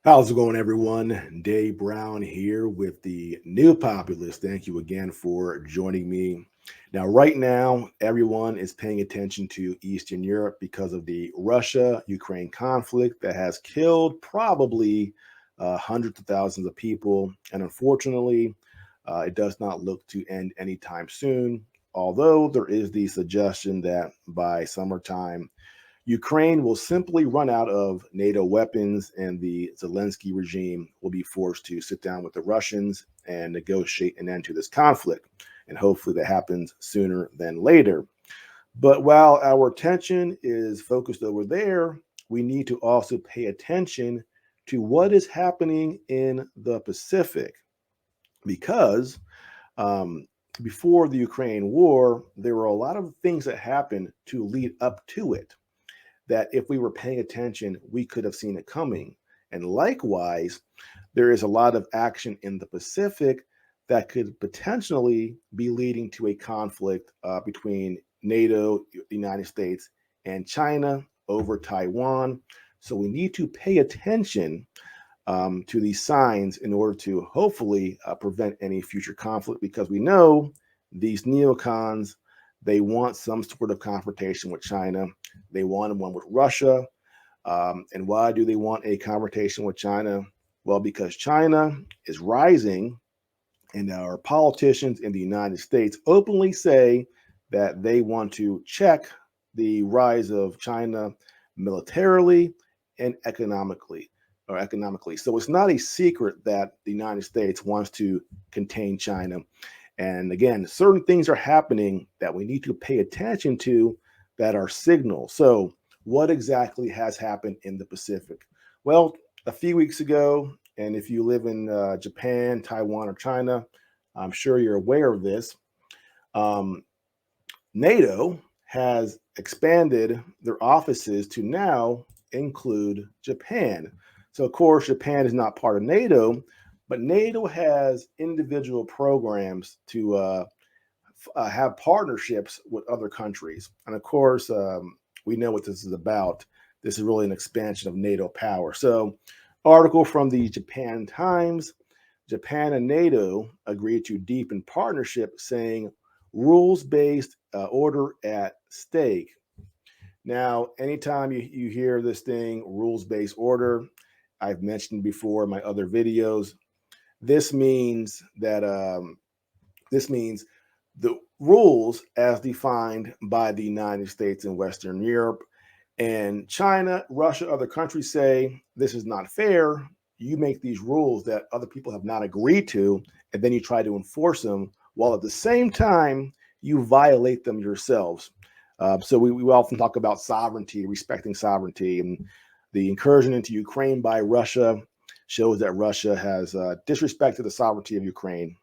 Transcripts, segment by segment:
How's it going, everyone? Dave Brown here with the New Populist. Thank you again for joining me. Now, right now, everyone is paying attention to Eastern Europe because of the Russia-Ukraine conflict that has killed probably hundreds of thousands of people. And unfortunately, it does not look to end anytime soon, although there is the suggestion that by summertime, Ukraine will simply run out of NATO weapons, and the Zelensky regime will be forced to sit down with the Russians and negotiate an end to this conflict. And hopefully that happens sooner than later. But while our attention is focused over there, we need to also pay attention to what is happening in the Pacific because um, before the Ukraine war, there were a lot of things that happened to lead up to it that if we were paying attention, we could have seen it coming. And likewise, there is a lot of action in the Pacific that could potentially be leading to a conflict between NATO, the United States, and China over Taiwan. So we need to pay attention to these signs in order to hopefully prevent any future conflict because we know these neocons, they want some sort of confrontation with China. They want one with Russia. And why do they want a confrontation with China? Well, because China is rising, and our politicians in the United States openly say that they want to check the rise of China militarily and economically. So it's not a secret that the United States wants to contain China. And again, certain things are happening that we need to pay attention to that are signals. So, what exactly has happened in the Pacific? Well, a few weeks ago, and if you live in Japan, Taiwan, or China, I'm sure you're aware of this. Um, NATO has expanded their offices to now include Japan. So, of course, Japan is not part of NATO, but NATO has individual programs to have partnerships with other countries. And of course, we know what this is about. This is really an expansion of NATO power. So, article from the Japan Times: Japan and NATO agreed to deepen partnership, saying rules-based order at stake. Now, anytime you hear this thing, rules-based order, I've mentioned before in my other videos, this means that this means the rules as defined by the United States and Western Europe and China, Russia, other countries say this is not fair. You make these rules that other people have not agreed to, and then you try to enforce them while at the same time you violate them yourselves. So we often talk about sovereignty, respecting sovereignty, and the incursion into Ukraine by Russia shows that Russia has disrespected the sovereignty of Ukraine.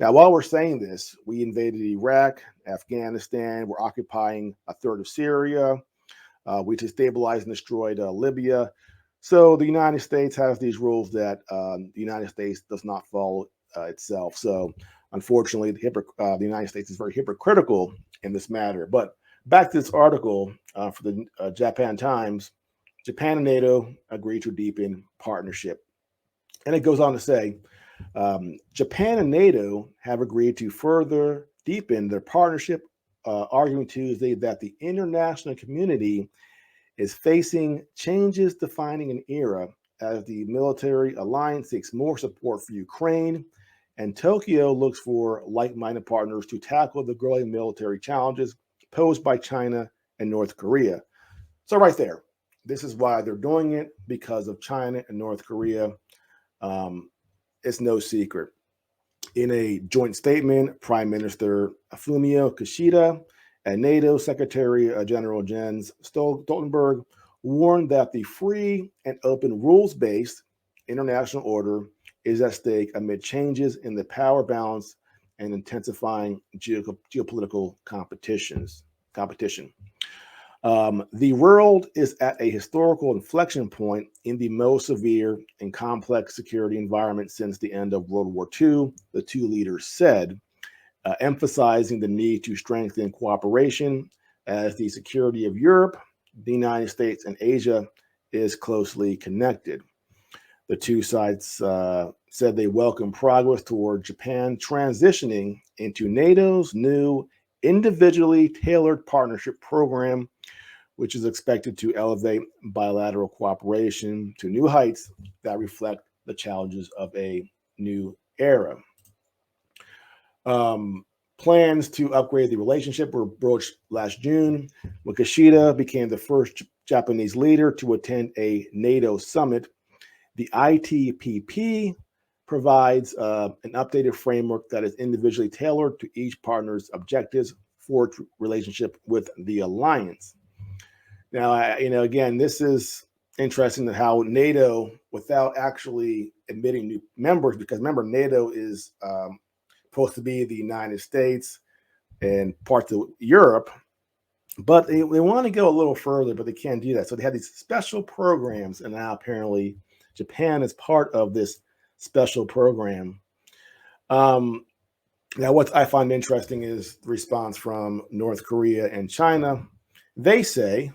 Now, while we're saying this, we invaded Iraq, Afghanistan, we're occupying a third of Syria, we destabilized and destroyed Libya. So the United States has these rules that the United States does not follow itself. So unfortunately, the United States is very hypocritical in this matter. But back to this article for the Japan Times: Japan and NATO agree to deepen partnership. And it goes on to say, Japan and NATO have agreed to further deepen their partnership, arguing Tuesday that the international community is facing changes defining an era as the military alliance seeks more support for Ukraine, and Tokyo looks for like-minded partners to tackle the growing military challenges posed by China and North Korea. So right there, this is why they're doing it, because of China and North Korea. It's no secret. In a joint statement, Prime Minister Fumio Kishida and NATO Secretary General Jens Stoltenberg warned that the free and open rules-based international order is at stake amid changes in the power balance and intensifying geopolitical competition. The world is at a historical inflection point in the most severe and complex security environment since the end of World War II, the two leaders said, emphasizing the need to strengthen cooperation as the security of Europe, the United States, and Asia is closely connected. The two sides said they welcome progress toward Japan transitioning into NATO's new individually tailored partnership program, which is expected to elevate bilateral cooperation to new heights that reflect the challenges of a new era. Um, Plans to upgrade the relationship were broached last June when Kishida became the first Japanese leader to attend a NATO summit. The ITPP provides an updated framework that is individually tailored to each partner's objectives for its relationship with the alliance. Now, again, this is interesting that how NATO, without actually admitting new members, because remember, NATO is supposed to be the United States and parts of Europe, but they want to go a little further, but they can't do that. So they have these special programs, and now apparently Japan is part of this special program. Now, what I find interesting is the response from North Korea and China. They say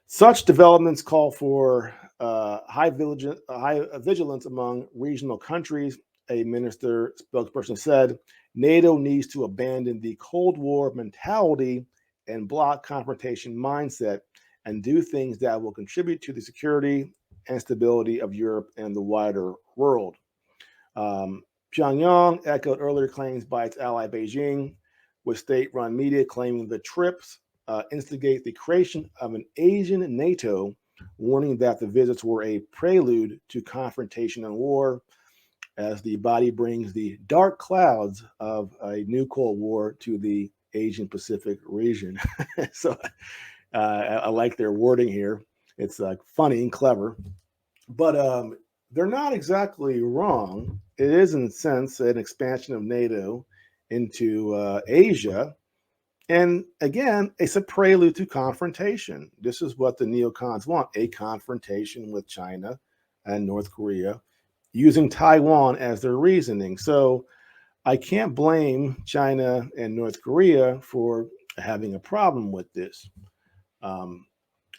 such developments call for high vigilance among regional countries. A minister spokesperson said NATO needs to abandon the Cold War mentality and block confrontation mindset and do things that will contribute to the security and stability of Europe and the wider world. Pyongyang echoed earlier claims by its ally Beijing, with state-run media claiming the trips instigate the creation of an Asian NATO, warning that the visits were a prelude to confrontation and war, as the body brings the dark clouds of a new Cold War to the Asian Pacific region. So I like their wording here. It's funny and clever, but they're not exactly wrong. It is, in a sense, an expansion of NATO into Asia. And again, it's a prelude to confrontation. This is what the neocons want, a confrontation with China and North Korea, using Taiwan as their reasoning. So I can't blame China and North Korea for having a problem with this.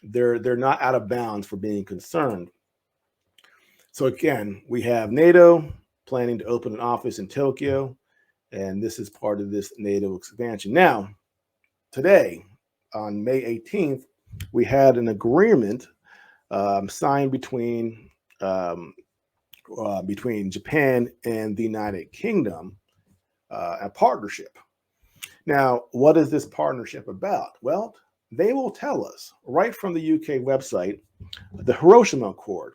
They're not out of bounds for being concerned. So again, we have NATO planning to open an office in Tokyo, and this is part of this NATO expansion. Now, today, on May 18th, we had an agreement signed between Japan and the United Kingdom, a partnership. Now, what is this partnership about? Well, they will tell us right from the UK website, the Hiroshima Accord,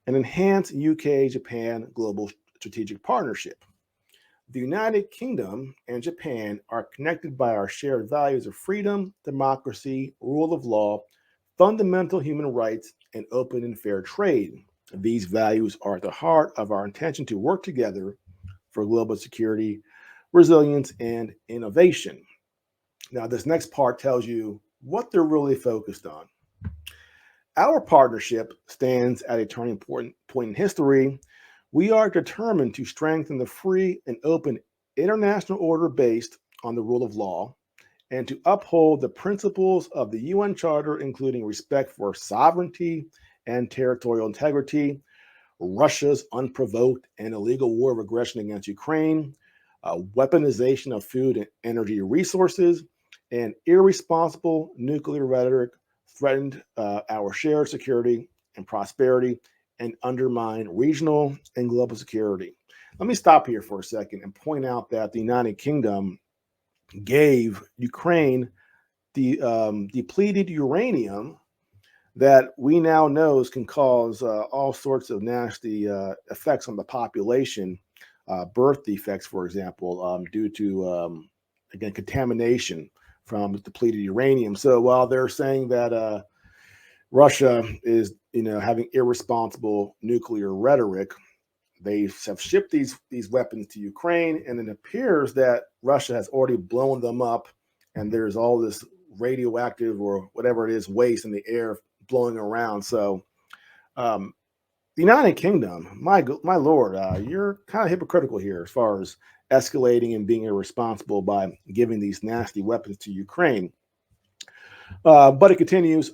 an enhanced UK-Japan global strategic partnership. The United Kingdom and Japan are connected by our shared values of freedom, democracy, rule of law, fundamental human rights, and open and fair trade. These values are at the heart of our intention to work together for global security, resilience, and innovation. Now, this next part tells you what they're really focused on. Our partnership stands at a turning point in history. We are determined to strengthen the free and open international order based on the rule of law and to uphold the principles of the UN Charter, including respect for sovereignty and territorial integrity, Russia's unprovoked and illegal war of aggression against Ukraine, weaponization of food and energy resources, and irresponsible nuclear rhetoric threatened our shared security and prosperity and undermine regional and global security. Let me stop here for a second and point out that the United Kingdom gave Ukraine the depleted uranium that we now know can cause all sorts of nasty effects on the population, birth defects, for example, due to, again, contamination from depleted uranium. So while they're saying that Russia is, having irresponsible nuclear rhetoric, they have shipped these weapons to Ukraine, and it appears that Russia has already blown them up, and there's all this radioactive or whatever it is waste in the air blowing around. So the United Kingdom, my lord, you're kind of hypocritical here as far as escalating and being irresponsible by giving these nasty weapons to Ukraine. But it continues.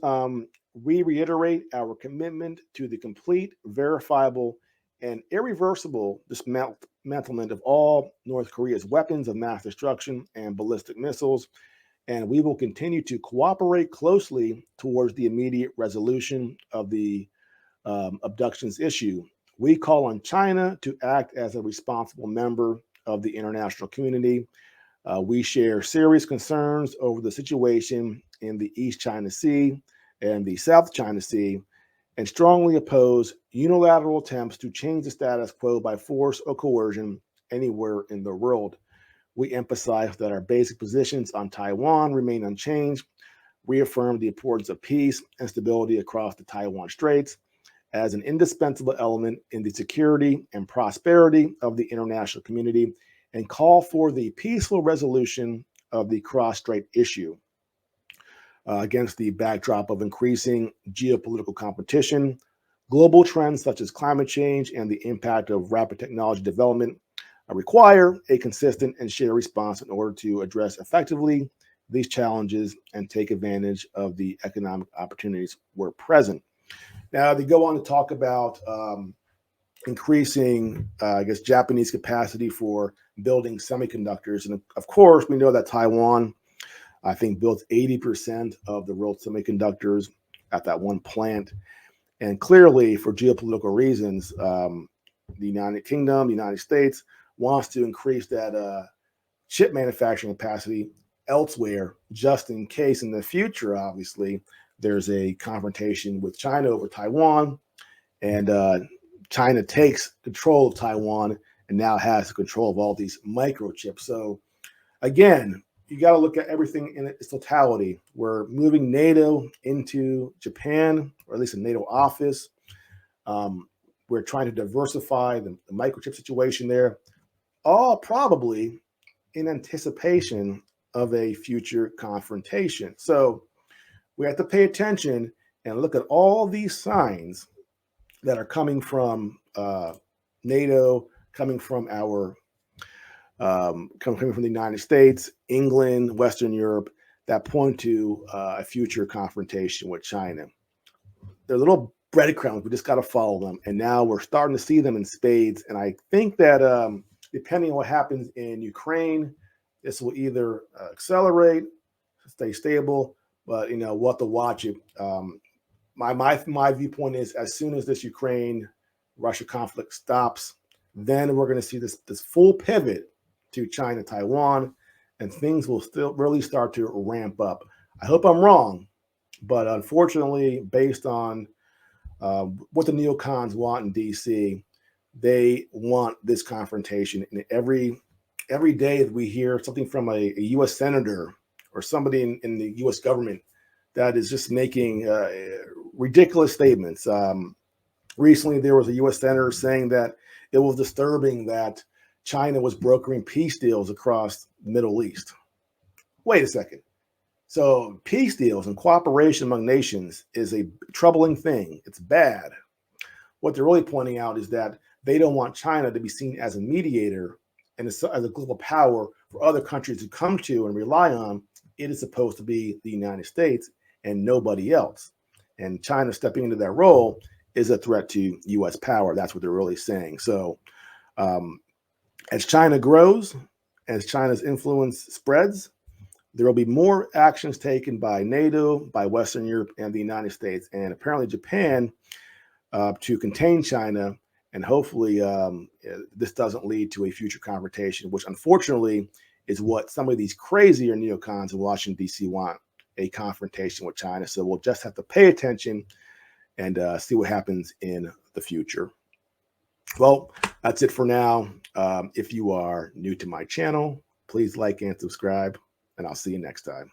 we reiterate our commitment to the complete, verifiable, and irreversible dismantlement of all North Korea's weapons of mass destruction and ballistic missiles, and we will continue to cooperate closely towards the immediate resolution of the abductions issue. We call on China to act as a responsible member of the international community. We share serious concerns over the situation in the East China Sea and the South China Sea, and strongly oppose unilateral attempts to change the status quo by force or coercion anywhere in the world. We emphasize that our basic positions on Taiwan remain unchanged, reaffirm the importance of peace and stability across the Taiwan Straits as an indispensable element in the security and prosperity of the international community, and call for the peaceful resolution of the cross-strait issue. Against the backdrop of increasing geopolitical competition, global trends such as climate change and the impact of rapid technology development require a consistent and shared response in order to address effectively these challenges and take advantage of the economic opportunities where present. Now, they go on to talk about increasing, Japanese capacity for building semiconductors. And of course, we know that Taiwan, I think, built 80% of the world's semiconductors at that one plant. And clearly, for geopolitical reasons, the United Kingdom, the United States, wants to increase that chip manufacturing capacity elsewhere, just in case in the future, obviously, there's a confrontation with China over Taiwan, and China takes control of Taiwan and now has control of all these microchips. So again, you got to look at everything in its totality. We're moving NATO into Japan, or at least a NATO office. We're trying to diversify the microchip situation there, all probably in anticipation of a future confrontation. So we have to pay attention and look at all these signs that are coming from NATO, coming from our coming from the United States, England, Western Europe, that point to a future confrontation with China. They're little breadcrumbs. We just got to follow them. And now we're starting to see them in spades. And I think that depending on what happens in Ukraine, this will either accelerate, stay stable, but we'll have to watch it. My viewpoint is, as soon as this Ukraine-Russia conflict stops, then we're going to see this full pivot to China, Taiwan, and things will still really start to ramp up. I hope I'm wrong, but unfortunately, based on what the neocons want in DC, they want this confrontation. And every day that we hear something from a U.S. senator or somebody in the U.S. government that is just making ridiculous statements. Recently, there was a U.S. senator saying that it was disturbing that China was brokering peace deals across the Middle East. Wait a second. So peace deals and cooperation among nations is a troubling thing. It's bad. What they're really pointing out is that they don't want China to be seen as a mediator and as a global power for other countries to come to and rely on. It is supposed to be the United States and nobody else. And China stepping into that role is a threat to U.S. power. That's what they're really saying. So as China grows, as China's influence spreads, there will be more actions taken by NATO, by Western Europe, and the United States, and apparently Japan to contain China. And hopefully this doesn't lead to a future confrontation, which unfortunately is what some of these crazier neocons in Washington, D.C. want, a confrontation with China. So we'll just have to pay attention and see what happens in the future. Well, that's it for now. If you are new to my channel, please like and subscribe, and I'll see you next time.